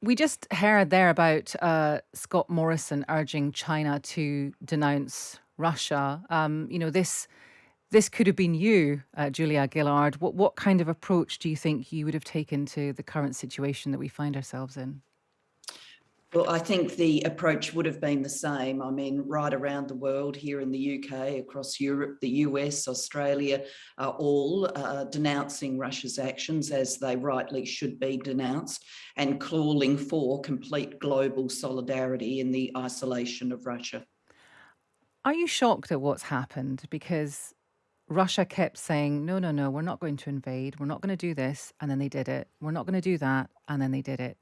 We just heard there about Scott Morrison urging China to denounce Russia. This could have been you, Julia Gillard. What kind of approach do you think you would have taken to the current situation that we find ourselves in? Well, I think the approach would have been the same. I mean, right around the world, here in the UK, across Europe, the US, Australia, are all denouncing Russia's actions as they rightly should be denounced and calling for complete global solidarity in the isolation of Russia. Are you shocked at what's happened? Because Russia kept saying, no, no, no, we're not going to invade. We're not going to do this. And then they did it. We're not going to do that. And then they did it.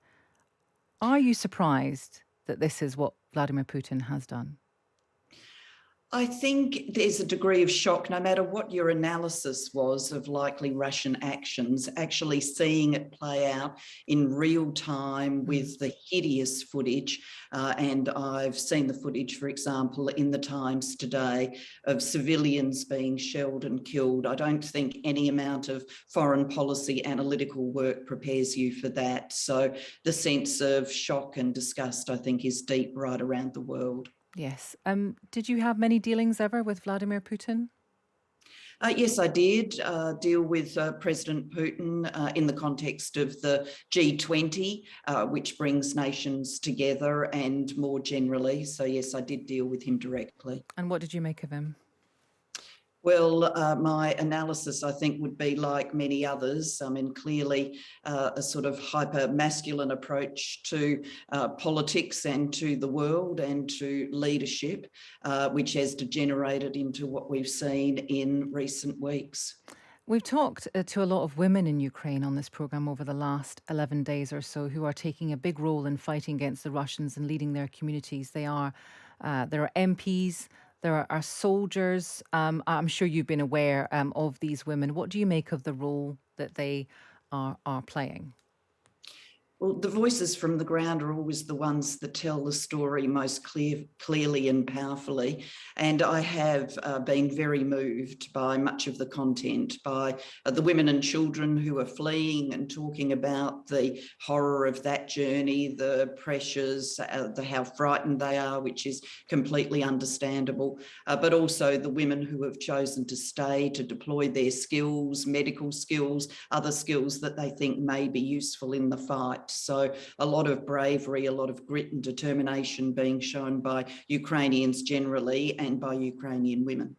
Are you surprised that this is what Vladimir Putin has done? I think there's a degree of shock, no matter what your analysis was of likely Russian actions, actually seeing it play out in real time Mm. with the hideous footage. And I've seen the footage, for example, in the Times today of civilians being shelled and killed. I don't think any amount of foreign policy analytical work prepares you for that. So the sense of shock and disgust, I think, is deep right around the world. Yes. Did you have many dealings ever with Vladimir Putin? Yes, I did deal with President Putin in the context of the G20, which brings nations together, and more generally. So, yes, I did deal with him directly. And what did you make of him? Well, my analysis, I think, would be like many others. I mean, clearly a sort of hyper masculine approach to politics and to the world and to leadership, which has degenerated into what we've seen in recent weeks. We've talked to a lot of women in Ukraine on this program over the last 11 days or so who are taking a big role in fighting against the Russians and leading their communities. There are MPs, there are soldiers. I'm sure you've been aware of these women. What do you make of the role that they are playing? Well, the voices from the ground are always the ones that tell the story most clearly and powerfully. And I have been very moved by much of the content, by the women and children who are fleeing and talking about the horror of that journey, the pressures, how frightened they are, which is completely understandable, but also the women who have chosen to stay, to deploy their skills, medical skills, other skills that they think may be useful in the fight. So a lot of bravery, a lot of grit and determination being shown by Ukrainians generally and by Ukrainian women.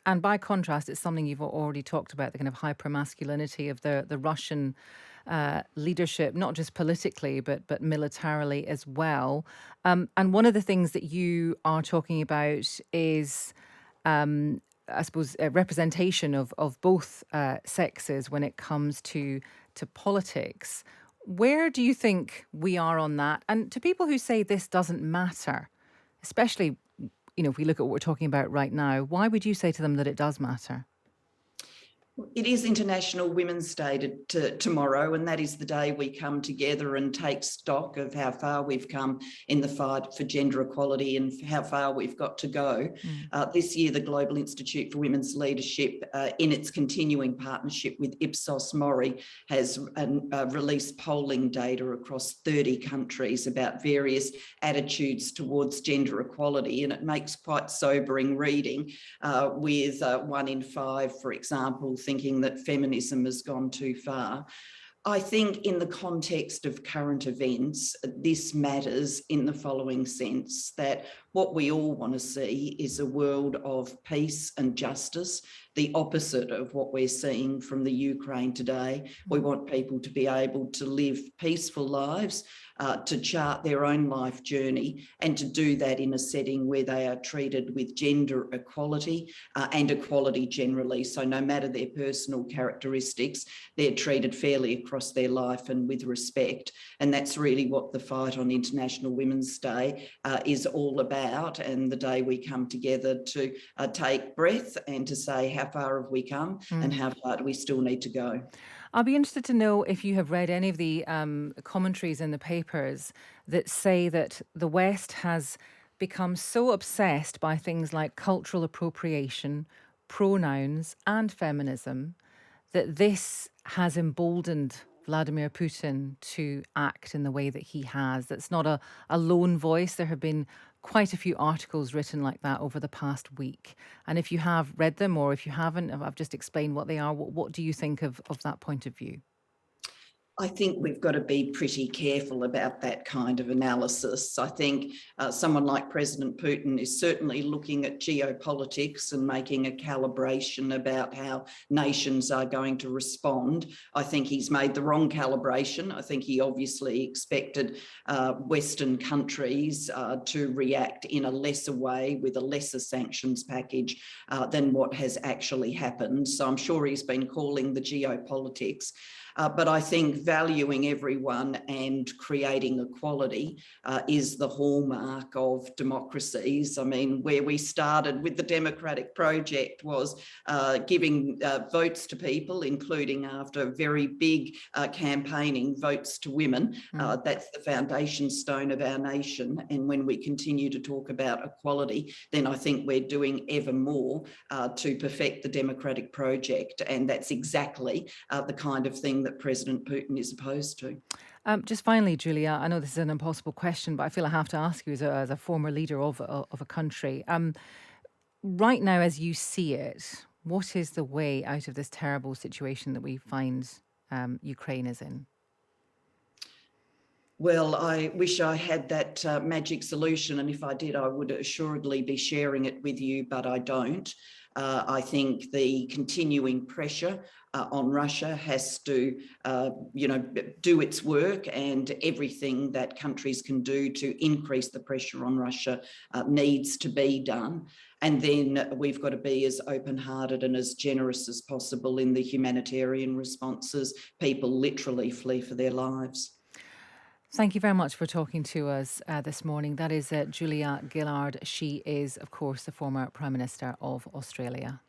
And by contrast, it's something you've already talked about, the kind of hypermasculinity of the Russian leadership, not just politically, but militarily as well. And one of the things that you are talking about is, I suppose, a representation of both sexes when it comes to politics. Where do you think we are on that? And to people who say this doesn't matter, especially, if we look at what we're talking about right now, why would you say to them that it does matter? It is International Women's Day tomorrow, and that is the day we come together and take stock of how far we've come in the fight for gender equality and how far we've got to go. Mm. This year, the Global Institute for Women's Leadership, in its continuing partnership with Ipsos Mori, has released polling data across 30 countries about various attitudes towards gender equality, and it makes quite sobering reading, with 1 in 5, for example, thinking that feminism has gone too far. I think in the context of current events, this matters in the following sense, that what we all want to see is a world of peace and justice, the opposite of what we're seeing from the Ukraine today. We want people to be able to live peaceful lives, to chart their own life journey, and to do that in a setting where they are treated with gender equality and equality generally. So no matter their personal characteristics, they're treated fairly across their life and with respect. And that's really what the fight on International Women's Day is all about, and the day we come together to take breath and to say how far have we come and Mm. how far do we still need to go. I'll be interested to know if you have read any of the commentaries in the papers that say that the West has become so obsessed by things like cultural appropriation, pronouns, and feminism that this has emboldened Vladimir Putin to act in the way that he has. That's not a lone voice. There have been quite a few articles written like that over the past week. And if you have read them or if you haven't, I've just explained what they are. What do you think of that point of view? I think we've got to be pretty careful about that kind of analysis. I think someone like President Putin is certainly looking at geopolitics and making a calibration about how nations are going to respond. I think he's made the wrong calibration. I think he obviously expected Western countries to react in a lesser way with a lesser sanctions package than what has actually happened. So I'm sure he's been calling the geopolitics. But I think valuing everyone and creating equality is the hallmark of democracies. I mean, where we started with the democratic project was giving votes to people, including after very big campaigning, votes to women. That's the foundation stone of our nation. And when we continue to talk about equality, then I think we're doing ever more to perfect the democratic project. And that's exactly the kind of thing that President Putin is opposed to. Just finally, Julia, I know this is an impossible question, but I feel I have to ask you as a former leader of a country. Right now, as you see it, what is the way out of this terrible situation that we find Ukraine is in? Well, I wish I had that magic solution. And if I did, I would assuredly be sharing it with you, but I don't. I think the continuing pressure on Russia has to, do its work, and everything that countries can do to increase the pressure on Russia needs to be done. And then we've got to be as open-hearted and as generous as possible in the humanitarian responses. People literally flee for their lives. Thank you very much for talking to us this morning. That is Julia Gillard. She is, of course, the former Prime Minister of Australia.